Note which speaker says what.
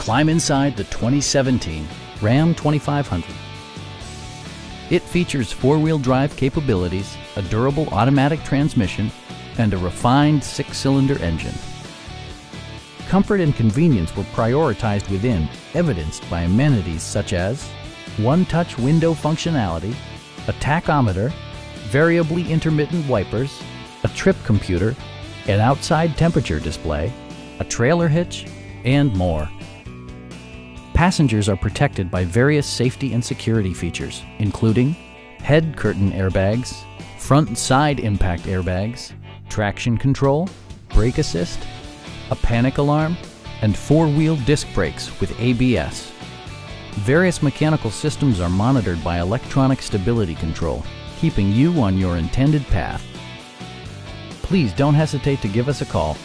Speaker 1: Climb inside the 2017 Ram 2500. It features four-wheel drive capabilities, a durable automatic transmission, and a refined six-cylinder engine. Comfort and convenience were prioritized within, evidenced by amenities such as one-touch window functionality, a tachometer, variably intermittent wipers, a trip computer, an outside temperature display, a trailer hitch, and more. Passengers are protected by various safety and security features, including head curtain airbags, front and side impact airbags, traction control, brake assist, a panic alarm, and four-wheel disc brakes with ABS. Various mechanical systems are monitored by electronic stability control, keeping you on your intended path. Please don't hesitate to give us a call